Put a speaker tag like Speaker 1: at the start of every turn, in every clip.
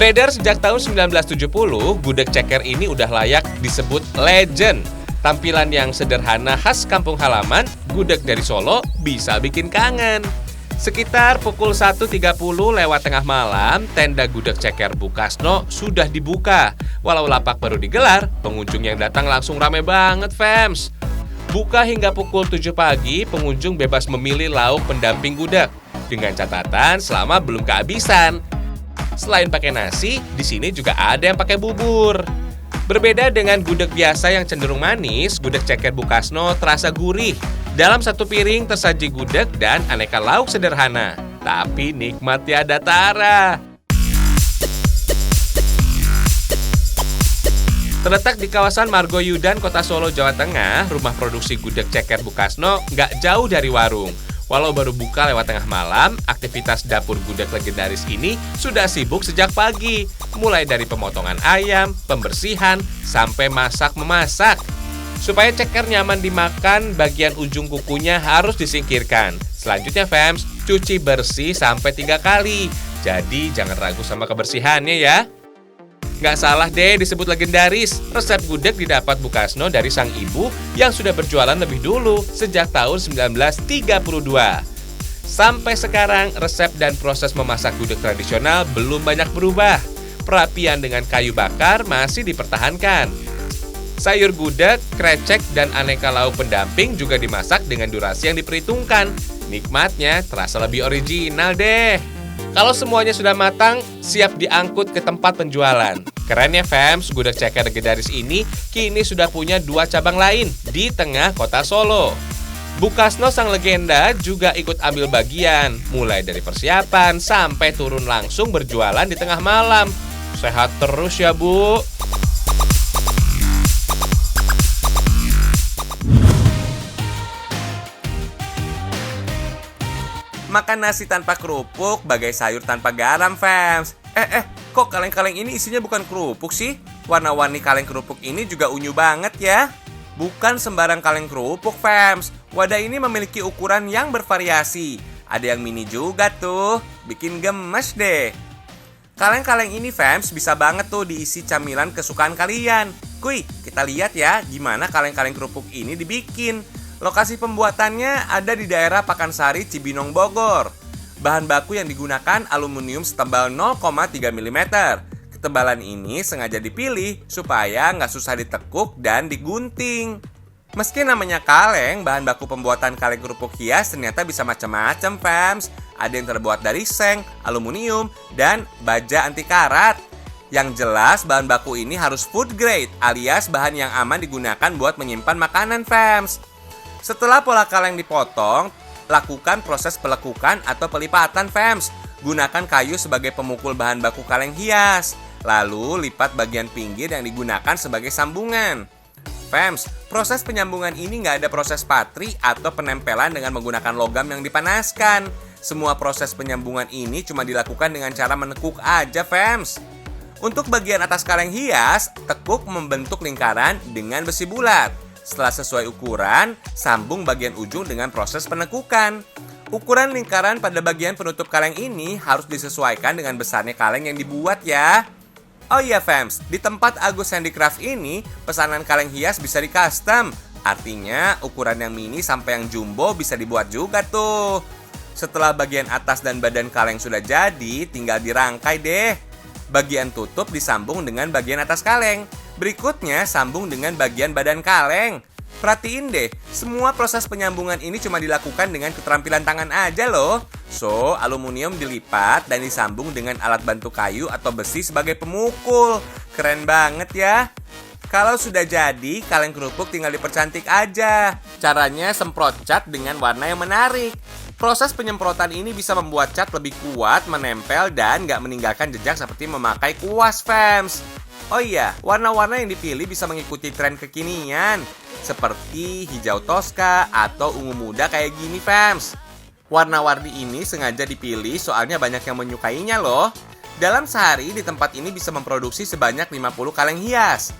Speaker 1: Beredar sejak tahun 1970, gudeg ceker ini udah layak disebut legend. Tampilan yang sederhana khas kampung halaman, gudeg dari Solo bisa bikin kangen. Sekitar pukul 1.30 lewat tengah malam, tenda gudeg ceker Bukasno sudah dibuka. Walau lapak baru digelar, pengunjung yang datang langsung rame banget, fams. Buka hingga pukul 7 pagi, pengunjung bebas memilih lauk pendamping gudeg. Dengan catatan selama belum kehabisan. Selain pakai nasi, di sini juga ada yang pakai bubur. Berbeda dengan gudeg biasa yang cenderung manis, gudeg ceker Bukasno terasa gurih. Dalam satu piring tersaji gudeg dan aneka lauk sederhana. Tapi nikmat tiada tara. Terletak di kawasan Margoyudan, Kota Solo, Jawa Tengah, rumah produksi gudeg ceker Bukasno nggak jauh dari warung. Walau baru buka lewat tengah malam, aktivitas dapur gudeg legendaris ini sudah sibuk sejak pagi. Mulai dari pemotongan ayam, pembersihan, sampai masak-memasak. Supaya ceker nyaman dimakan, bagian ujung kukunya harus disingkirkan. Selanjutnya, fams, cuci bersih sampai 3 kali. Jadi jangan ragu sama kebersihannya ya. Nggak salah deh disebut legendaris. Resep gudeg didapat Bukasno dari sang ibu yang sudah berjualan lebih dulu sejak tahun 1932. Sampai sekarang, resep dan proses memasak gudeg tradisional belum banyak berubah. Perapian dengan kayu bakar masih dipertahankan. Sayur gudeg, krecek, dan aneka lauk pendamping juga dimasak dengan durasi yang diperhitungkan. Nikmatnya terasa lebih original deh. Kalau semuanya sudah matang, siap diangkut ke tempat penjualan. Keren ya, fams, gudeg ceker legendaris ini kini sudah punya 2 cabang lain di tengah kota Solo. Bukasno sang legenda juga ikut ambil bagian, mulai dari persiapan sampai turun langsung berjualan di tengah malam. Sehat terus ya, Bu. Makan nasi tanpa kerupuk bagai sayur tanpa garam, fams. Kok kaleng-kaleng ini isinya bukan kerupuk sih? Warna-warni kaleng kerupuk ini juga unyu banget ya. Bukan sembarang kaleng kerupuk, fams. Wadah ini memiliki ukuran yang bervariasi. Ada yang mini juga tuh, bikin gemes deh. Kaleng-kaleng ini, fams, bisa banget tuh diisi camilan kesukaan kalian. Kuy, kita lihat ya gimana kaleng-kaleng kerupuk ini dibikin. Lokasi pembuatannya ada di daerah Pakansari, Cibinong, Bogor. Bahan baku yang digunakan aluminium setebal 0,3 mm. Ketebalan ini sengaja dipilih supaya nggak susah ditekuk dan digunting. Meski namanya kaleng, bahan baku pembuatan kaleng kerupuk hias ternyata bisa macam-macam, fams. Ada yang terbuat dari seng, aluminium, dan baja anti karat. Yang jelas, bahan baku ini harus food grade, alias bahan yang aman digunakan buat menyimpan makanan, fams. Setelah pola kaleng dipotong, lakukan proses pelekukan atau pelipatan, fams. Gunakan kayu sebagai pemukul bahan baku kaleng hias. Lalu lipat bagian pinggir yang digunakan sebagai sambungan. Fams, proses penyambungan ini nggak ada proses patri atau penempelan dengan menggunakan logam yang dipanaskan. Semua proses penyambungan ini cuma dilakukan dengan cara menekuk aja, fams. Untuk bagian atas kaleng hias, tekuk membentuk lingkaran dengan besi bulat. Setelah sesuai ukuran, sambung bagian ujung dengan proses penekukan. Ukuran lingkaran pada bagian penutup kaleng ini harus disesuaikan dengan besarnya kaleng yang dibuat ya. Oh iya, fams, di tempat Agus Handicraft ini, pesanan kaleng hias bisa di-custom. Artinya, ukuran yang mini sampai yang jumbo bisa dibuat juga tuh. Setelah bagian atas dan badan kaleng sudah jadi, tinggal dirangkai deh. Bagian tutup disambung dengan bagian atas kaleng. Berikutnya, sambung dengan bagian badan kaleng. Perhatiin deh, semua proses penyambungan ini cuma dilakukan dengan keterampilan tangan aja loh. So, aluminium dilipat dan disambung dengan alat bantu kayu atau besi sebagai pemukul. Keren banget ya. Kalau sudah jadi, kaleng kerupuk tinggal dipercantik aja. Caranya semprot cat dengan warna yang menarik. Proses penyemprotan ini bisa membuat cat lebih kuat, menempel, dan nggak meninggalkan jejak seperti memakai kuas, fams. Oh iya, warna-warna yang dipilih bisa mengikuti tren kekinian, seperti hijau toska atau ungu muda kayak gini, fams. Warna-warni ini sengaja dipilih soalnya banyak yang menyukainya loh. Dalam sehari di tempat ini bisa memproduksi sebanyak 50 kaleng hias.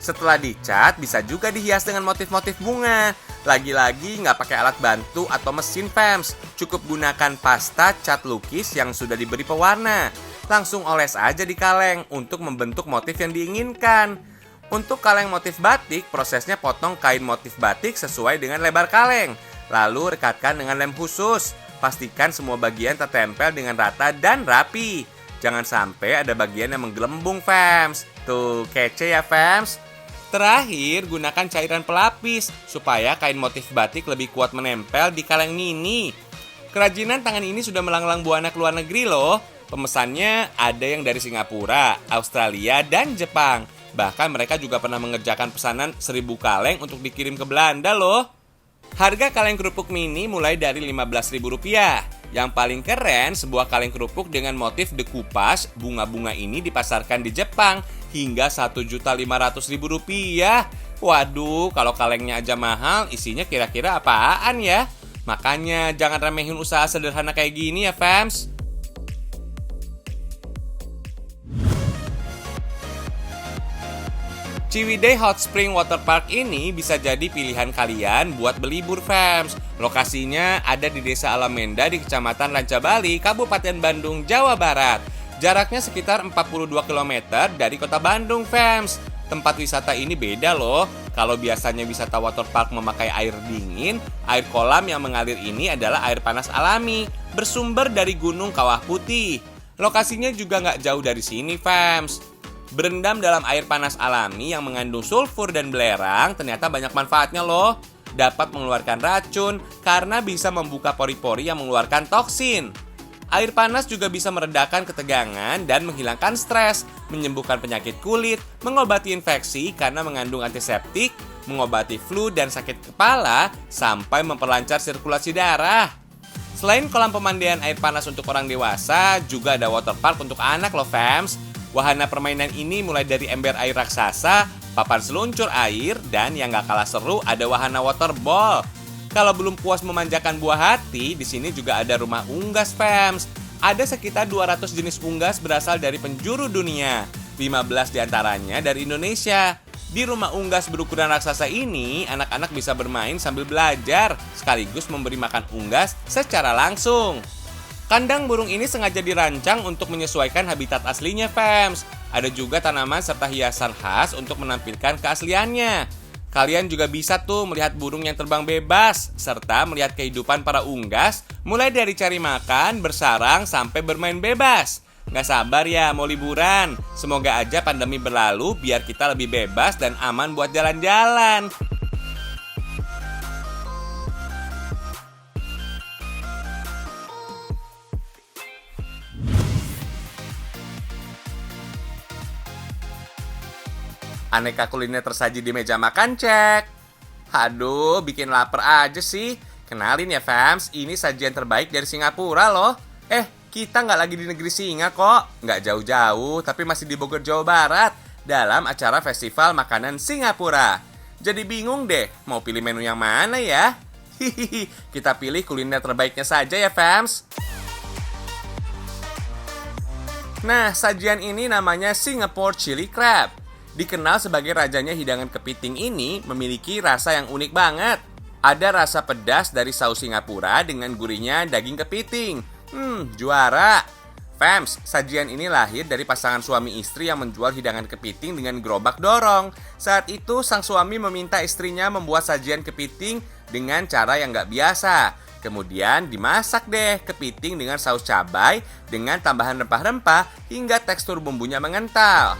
Speaker 1: Setelah dicat, bisa juga dihias dengan motif-motif bunga. Lagi-lagi nggak pakai alat bantu atau mesin, fams. Cukup gunakan pasta cat lukis yang sudah diberi pewarna. Langsung oles aja di kaleng untuk membentuk motif yang diinginkan. Untuk kaleng motif batik, prosesnya potong kain motif batik sesuai dengan lebar kaleng. Lalu rekatkan dengan lem khusus. Pastikan semua bagian tertempel dengan rata dan rapi. Jangan sampai ada bagian yang menggelembung, fams. Tuh, kece ya, fams. Terakhir, gunakan cairan pelapis supaya kain motif batik lebih kuat menempel di kaleng mini. Kerajinan tangan ini sudah melanglang buana ke luar negeri loh. Pemesannya ada yang dari Singapura, Australia, dan Jepang. Bahkan mereka juga pernah mengerjakan pesanan 1000 kaleng untuk dikirim ke Belanda loh. Harga kaleng kerupuk mini mulai dari Rp15.000. Yang paling keren, sebuah kaleng kerupuk dengan motif decoupage bunga-bunga ini dipasarkan di Jepang hingga Rp1.500.000. Waduh, kalau kalengnya aja mahal, isinya kira-kira apaan ya? Makanya jangan remehin usaha sederhana kayak gini ya, fams. Ciwidey Hot Spring Water Park ini bisa jadi pilihan kalian buat berlibur, fams. Lokasinya ada di Desa Alamenda di Kecamatan Rancabali, Kabupaten Bandung, Jawa Barat. Jaraknya sekitar 42 km dari kota Bandung, fams. Tempat wisata ini beda loh. Kalau biasanya wisata water park memakai air dingin, air kolam yang mengalir ini adalah air panas alami, bersumber dari Gunung Kawah Putih. Lokasinya juga nggak jauh dari sini, fams. Berendam dalam air panas alami yang mengandung sulfur dan belerang ternyata banyak manfaatnya loh. Dapat mengeluarkan racun karena bisa membuka pori-pori yang mengeluarkan toksin. Air panas juga bisa meredakan ketegangan dan menghilangkan stres, menyembuhkan penyakit kulit, mengobati infeksi karena mengandung antiseptik, mengobati flu dan sakit kepala, sampai memperlancar sirkulasi darah. Selain kolam pemandian air panas untuk orang dewasa, juga ada water park untuk anak loh, fams. Wahana permainan ini mulai dari ember air raksasa, papan seluncur air, dan yang gak kalah seru ada wahana waterball. Kalau belum puas memanjakan buah hati, di sini juga ada rumah unggas, fams. Ada sekitar 200 jenis unggas berasal dari penjuru dunia. 15 diantaranya dari Indonesia. Di rumah unggas berukuran raksasa ini, anak-anak bisa bermain sambil belajar, sekaligus memberi makan unggas secara langsung. Kandang burung ini sengaja dirancang untuk menyesuaikan habitat aslinya, fams. Ada juga tanaman serta hiasan khas untuk menampilkan keasliannya. Kalian juga bisa tuh melihat burung yang terbang bebas, serta melihat kehidupan para unggas, mulai dari cari makan, bersarang, sampai bermain bebas. Nggak sabar ya mau liburan. Semoga aja pandemi berlalu biar kita lebih bebas dan aman buat jalan-jalan. Aneka kuliner tersaji di meja makan, cek. Aduh, bikin lapar aja sih. Kenalin ya, fams, ini sajian terbaik dari Singapura loh. Kita nggak lagi di negeri singa kok. Nggak jauh-jauh, tapi masih di Bogor, Jawa Barat. Dalam acara Festival Makanan Singapura. Jadi bingung deh, mau pilih menu yang mana ya? Hihihi, kita pilih kuliner terbaiknya saja ya, fams. Nah, sajian ini namanya Singapore Chili Crab. Dikenal sebagai rajanya hidangan kepiting ini memiliki rasa yang unik banget. Ada rasa pedas dari saus Singapura dengan gurihnya daging kepiting. Juara. Fams, sajian ini lahir dari pasangan suami istri yang menjual hidangan kepiting dengan gerobak dorong. Saat itu sang suami meminta istrinya membuat sajian kepiting dengan cara yang nggak biasa. Kemudian dimasak deh kepiting dengan saus cabai dengan tambahan rempah-rempah hingga tekstur bumbunya mengental.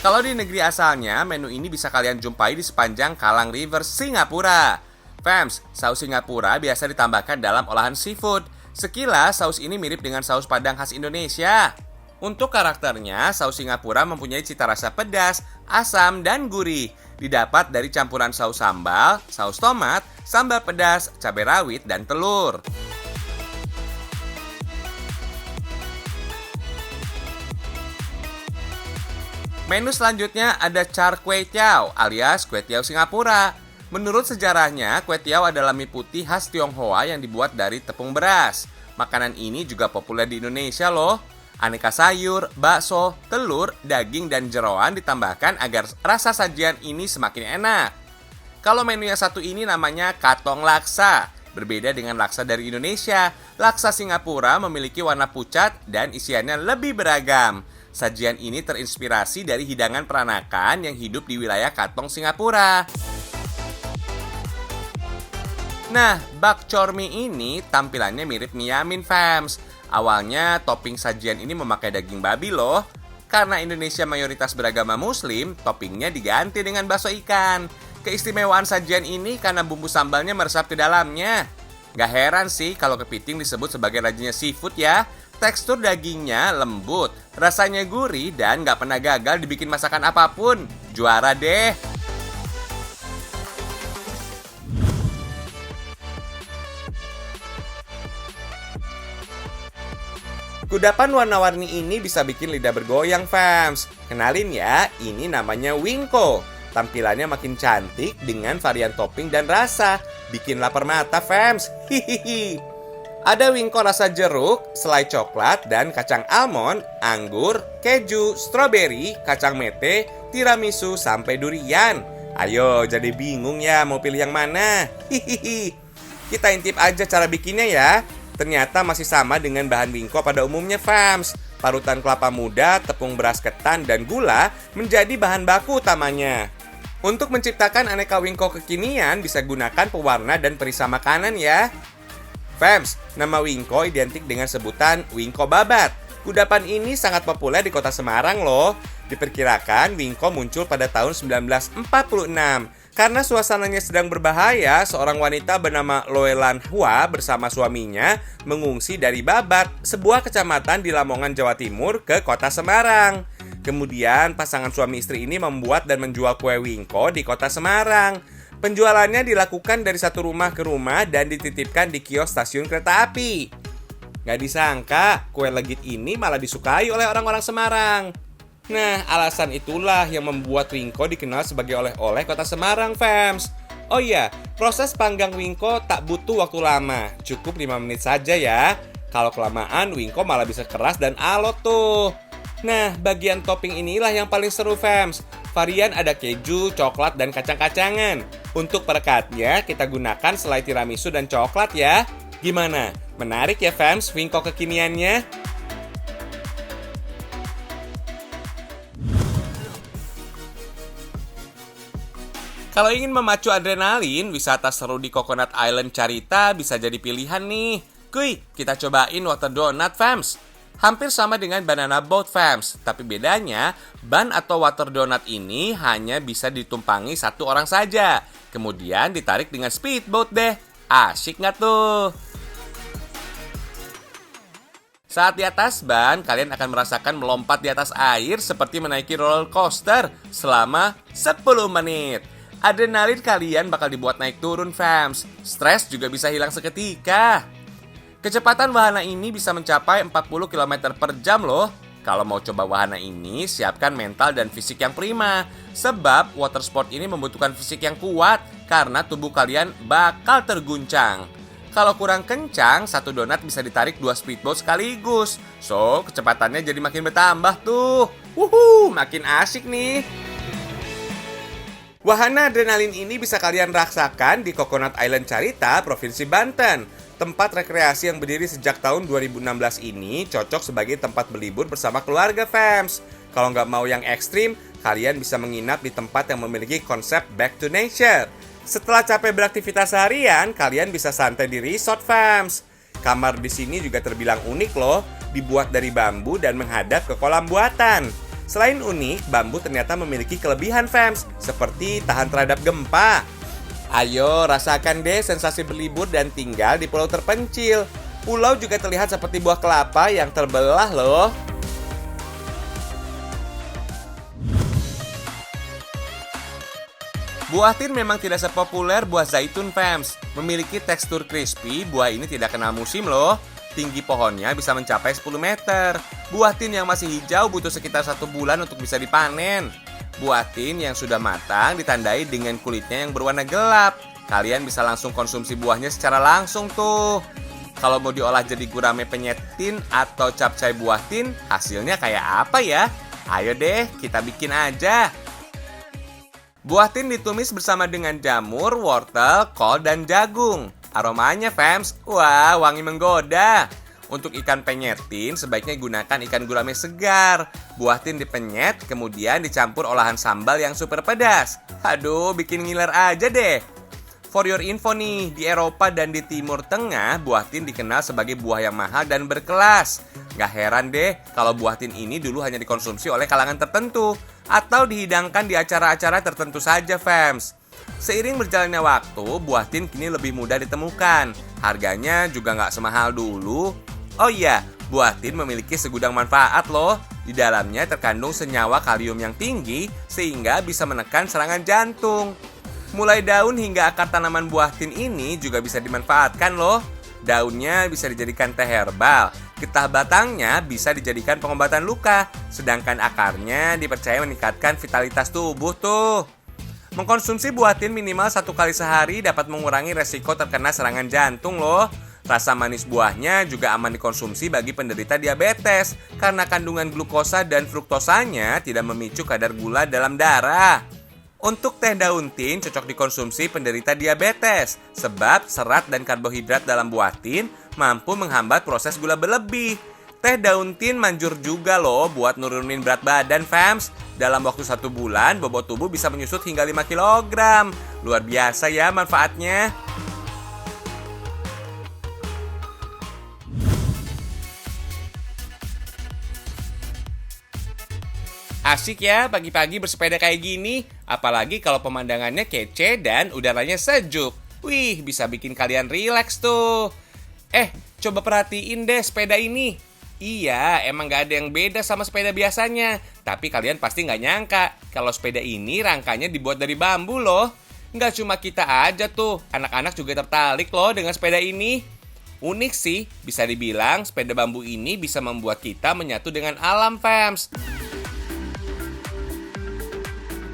Speaker 1: Kalau di negeri asalnya, menu ini bisa kalian jumpai di sepanjang Kallang River, Singapura. Fams, saus Singapura biasa ditambahkan dalam olahan seafood. Sekilas, saus ini mirip dengan saus padang khas Indonesia. Untuk karakternya, saus Singapura mempunyai cita rasa pedas, asam, dan gurih. Didapat dari campuran saus sambal, saus tomat, sambal pedas, cabai rawit, dan telur. Menu selanjutnya ada char kway teow alias kue tiaw Singapura. Menurut sejarahnya, kue tiaw adalah mie putih khas Tionghoa yang dibuat dari tepung beras. Makanan ini juga populer di Indonesia loh. Aneka sayur, bakso, telur, daging, dan jeroan ditambahkan agar rasa sajian ini semakin enak. Kalau menu yang satu ini namanya katong laksa. Berbeda dengan laksa dari Indonesia, laksa Singapura memiliki warna pucat dan isiannya lebih beragam. Sajian ini terinspirasi dari hidangan peranakan yang hidup di wilayah Katong, Singapura. Nah, bak chor mee ini tampilannya mirip mie yamin, fams. Awalnya topping sajian ini memakai daging babi loh. Karena Indonesia mayoritas beragama muslim, toppingnya diganti dengan bakso ikan. Keistimewaan sajian ini karena bumbu sambalnya meresap ke dalamnya. Gak heran sih kalau kepiting disebut sebagai rajanya seafood ya. Tekstur dagingnya lembut, rasanya gurih, dan gak pernah gagal dibikin masakan apapun. Juara deh! Kudapan warna-warni ini bisa bikin lidah bergoyang, fams. Kenalin ya, ini namanya wingko. Tampilannya makin cantik dengan varian topping dan rasa. Bikin lapar mata, fams. Hihihi. Ada wingko rasa jeruk, selai coklat, dan kacang almond, anggur, keju, stroberi, kacang mete, tiramisu, sampai durian. Ayo, jadi bingung ya mau pilih yang mana? Hihihi. Kita intip aja cara bikinnya ya. Ternyata masih sama dengan bahan wingko pada umumnya, fams. Parutan kelapa muda, tepung beras ketan, dan gula menjadi bahan baku utamanya. Untuk menciptakan aneka wingko kekinian, bisa gunakan pewarna dan perisa makanan ya. Fams, nama wingko identik dengan sebutan wingko babat. Kudapan ini sangat populer di kota Semarang loh. Diperkirakan wingko muncul pada tahun 1946. Karena suasananya sedang berbahaya, seorang wanita bernama Loelan Hua bersama suaminya mengungsi dari Babat, sebuah kecamatan di Lamongan, Jawa Timur, ke kota Semarang. Kemudian pasangan suami istri ini membuat dan menjual kue wingko di kota Semarang. Penjualannya dilakukan dari satu rumah ke rumah dan dititipkan di kios stasiun kereta api. Gak disangka, kue legit ini malah disukai oleh orang-orang Semarang. Nah, alasan itulah yang membuat wingko dikenal sebagai oleh-oleh kota Semarang, fams. Oh iya, proses panggang wingko tak butuh waktu lama, cukup 5 menit saja ya. Kalau kelamaan, wingko malah bisa keras dan alot tuh. Nah, bagian topping inilah yang paling seru, fams. Varian ada keju, coklat, dan kacang-kacangan. Untuk perekatnya, kita gunakan selai tiramisu dan coklat ya. Gimana? Menarik ya, fams, wingko kekiniannya? Kalau ingin memacu adrenalin, wisata seru di Coconut Island Carita bisa jadi pilihan nih. Kuy, kita cobain water donut, fams. Hampir sama dengan banana boat, fams. Tapi bedanya, ban atau water donut ini hanya bisa ditumpangi satu orang saja. Kemudian ditarik dengan speedboat deh. Asyik nggak tuh? Saat di atas ban, kalian akan merasakan melompat di atas air seperti menaiki roller coaster selama 10 menit. Adrenalin kalian bakal dibuat naik turun, fams. Stres juga bisa hilang seketika. Kecepatan wahana ini bisa mencapai 40 km per jam loh. Kalau mau coba wahana ini, siapkan mental dan fisik yang prima. Sebab water sport ini membutuhkan fisik yang kuat karena tubuh kalian bakal terguncang. Kalau kurang kencang, satu donat bisa ditarik 2 speedboat sekaligus. So, kecepatannya jadi makin bertambah tuh. Makin asik nih. Wahana adrenalin ini bisa kalian rasakan di Coconut Island Carita, Provinsi Banten. Tempat rekreasi yang berdiri sejak tahun 2016 ini cocok sebagai tempat berlibur bersama keluarga, fams. Kalau nggak mau yang ekstrim, kalian bisa menginap di tempat yang memiliki konsep back to nature. Setelah capek beraktivitas harian, kalian bisa santai di resort, fams. Kamar di sini juga terbilang unik loh, dibuat dari bambu dan menghadap ke kolam buatan. Selain unik, bambu ternyata memiliki kelebihan, fams, seperti tahan terhadap gempa. Ayo, rasakan deh sensasi berlibur dan tinggal di pulau terpencil. Pulau juga terlihat seperti buah kelapa yang terbelah loh. Buah tin memang tidak sepopuler buah zaitun, fams. Memiliki tekstur crispy, buah ini tidak kenal musim loh. Tinggi pohonnya bisa mencapai 10 meter. Buah tin yang masih hijau butuh sekitar 1 bulan untuk bisa dipanen. Buah tin yang sudah matang ditandai dengan kulitnya yang berwarna gelap. Kalian bisa langsung konsumsi buahnya secara langsung tuh. Kalau mau diolah jadi gurame penyet tin atau capcay buah tin, hasilnya kayak apa ya? Ayo deh, kita bikin aja. Buah tin ditumis bersama dengan jamur, wortel, kol, dan jagung. Aromanya, fams, wah, wangi menggoda. Untuk ikan penyetin, sebaiknya gunakan ikan gurame segar. Buah tin dipenyet, kemudian dicampur olahan sambal yang super pedas. Aduh, bikin ngiler aja deh. For your info nih, di Eropa dan di Timur Tengah, buah tin dikenal sebagai buah yang mahal dan berkelas. Gak heran deh kalau buah tin ini dulu hanya dikonsumsi oleh kalangan tertentu atau dihidangkan di acara-acara tertentu saja, fams. Seiring berjalannya waktu, buah tin kini lebih mudah ditemukan. Harganya juga gak semahal dulu. Oh iya, buah tin memiliki segudang manfaat loh. Di dalamnya terkandung senyawa kalium yang tinggi sehingga bisa menekan serangan jantung. Mulai daun hingga akar tanaman buah tin ini juga bisa dimanfaatkan loh. Daunnya bisa dijadikan teh herbal, getah batangnya bisa dijadikan pengobatan luka, sedangkan akarnya dipercaya meningkatkan vitalitas tubuh tuh. Mengkonsumsi buah tin minimal 1 kali sehari dapat mengurangi resiko terkena serangan jantung loh. Rasa manis buahnya juga aman dikonsumsi bagi penderita diabetes karena kandungan glukosa dan fruktosanya tidak memicu kadar gula dalam darah. Untuk teh daun tin cocok dikonsumsi penderita diabetes sebab serat dan karbohidrat dalam buah tin mampu menghambat proses gula berlebih. Teh daun tin manjur juga loh buat nurunin berat badan, fams. Dalam waktu 1 bulan, bobot tubuh bisa menyusut hingga 5 kg. Luar biasa ya manfaatnya. Asik ya pagi-pagi bersepeda kayak gini, apalagi kalau pemandangannya kece dan udaranya sejuk. Wih, bisa bikin kalian rileks tuh. Coba perhatiin deh sepeda ini. Iya, emang gak ada yang beda sama sepeda biasanya. Tapi kalian pasti gak nyangka kalau sepeda ini rangkanya dibuat dari bambu loh. Gak cuma kita aja tuh, anak-anak juga tertarik loh dengan sepeda ini. Unik sih, bisa dibilang sepeda bambu ini bisa membuat kita menyatu dengan alam, fams.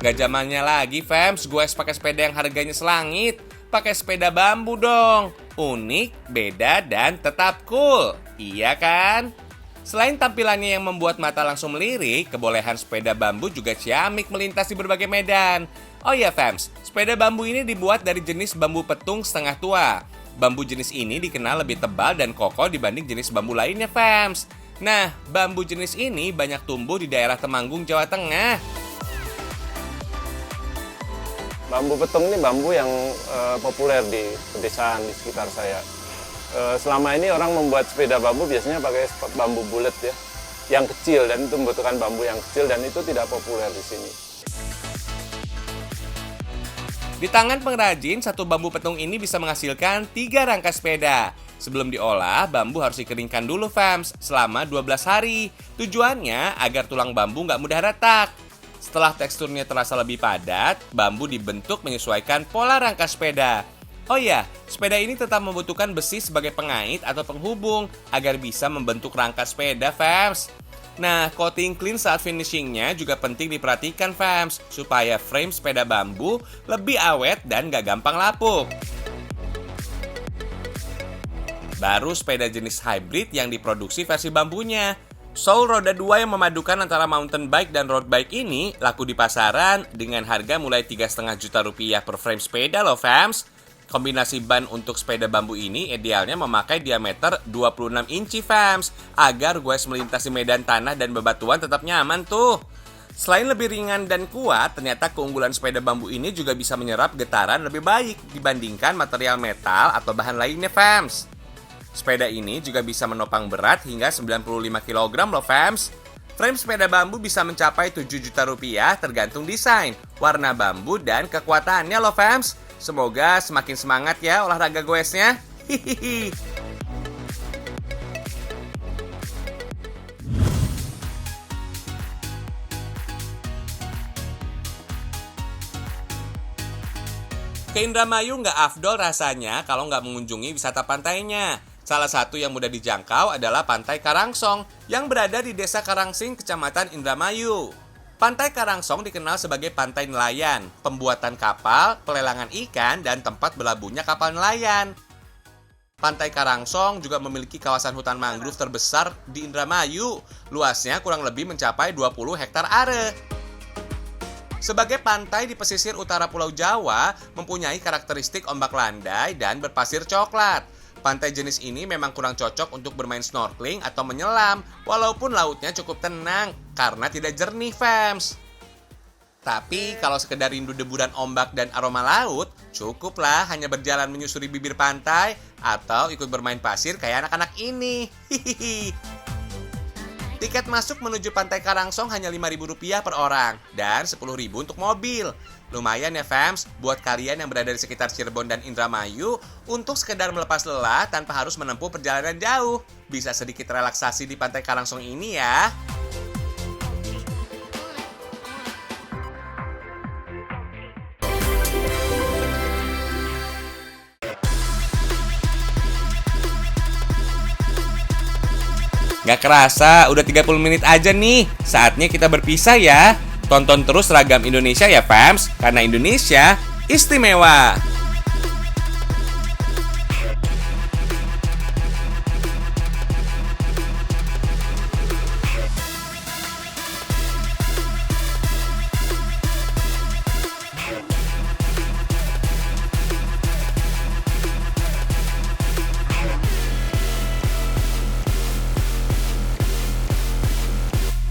Speaker 1: Gak zamannya lagi, fams, gue pakai sepeda yang harganya selangit. Pakai sepeda bambu dong. Unik, beda, dan tetap cool. Iya kan? Selain tampilannya yang membuat mata langsung melirik, kebolehan sepeda bambu juga ciamik melintas di berbagai medan. Oh iya, fams, sepeda bambu ini dibuat dari jenis bambu petung setengah tua. Bambu jenis ini dikenal lebih tebal dan kokoh dibanding jenis bambu lainnya, fams. Nah, bambu jenis ini banyak tumbuh di daerah Temanggung, Jawa Tengah.
Speaker 2: Bambu petung ini bambu yang populer di pedesaan di sekitar saya. Selama ini orang membuat sepeda bambu biasanya pakai bambu bulat ya, yang kecil, dan itu membutuhkan bambu yang kecil dan itu tidak populer di sini.
Speaker 1: Di tangan pengrajin, satu bambu petung ini bisa menghasilkan 3 rangka sepeda. Sebelum diolah, bambu harus dikeringkan dulu, fams, selama 12 hari. Tujuannya agar tulang bambu nggak mudah retak. Setelah teksturnya terasa lebih padat, bambu dibentuk menyesuaikan pola rangka sepeda. Oh ya, sepeda ini tetap membutuhkan besi sebagai pengait atau penghubung agar bisa membentuk rangka sepeda, fams. Nah, coating clean saat finishingnya juga penting diperhatikan, fams, supaya frame sepeda bambu lebih awet dan gak gampang lapuk. Baru sepeda jenis hybrid yang diproduksi versi bambunya. Soul roda 2 yang memadukan antara mountain bike dan road bike ini laku di pasaran dengan harga mulai 3,5 juta rupiah per frame sepeda loh, fams. Kombinasi ban untuk sepeda bambu ini idealnya memakai diameter 26 inci, fams, agar goes melintasi medan tanah dan bebatuan tetap nyaman tuh. Selain lebih ringan dan kuat, ternyata keunggulan sepeda bambu ini juga bisa menyerap getaran lebih baik dibandingkan material metal atau bahan lainnya, fams. Sepeda ini juga bisa menopang berat hingga 95 kg loh, fams. Frame sepeda bambu bisa mencapai 7 juta rupiah tergantung desain, warna bambu, dan kekuatannya loh, fams. Semoga semakin semangat ya olahraga goesnya. Hihihi. Ke Indramayu nggak afdol rasanya kalau nggak mengunjungi wisata pantainya. Salah satu yang mudah dijangkau adalah Pantai Karangsong yang berada di Desa Karangsing, Kecamatan Indramayu. Pantai Karangsong dikenal sebagai pantai nelayan, pembuatan kapal, pelelangan ikan, dan tempat berlabuhnya kapal nelayan. Pantai Karangsong juga memiliki kawasan hutan mangrove terbesar di Indramayu. Luasnya kurang lebih mencapai 20 hektar are. Sebagai pantai di pesisir utara Pulau Jawa, mempunyai karakteristik ombak landai dan berpasir coklat. Pantai jenis ini memang kurang cocok untuk bermain snorkeling atau menyelam, walaupun lautnya cukup tenang karena tidak jernih, fams. Tapi kalau sekedar rindu deburan ombak dan aroma laut, cukuplah hanya berjalan menyusuri bibir pantai atau ikut bermain pasir kayak anak-anak ini. Hihihi. Tiket masuk menuju Pantai Karangsong hanya Rp5.000 per orang dan Rp10.000 untuk mobil. Lumayan ya fams, buat kalian yang berada di sekitar Cirebon dan Indramayu untuk sekedar melepas lelah tanpa harus menempuh perjalanan jauh. Bisa sedikit relaksasi di Pantai Karangsong ini ya. Gak kerasa, udah 30 menit aja nih. Saatnya kita berpisah ya. Tonton terus Ragam Indonesia ya fams, karena Indonesia istimewa.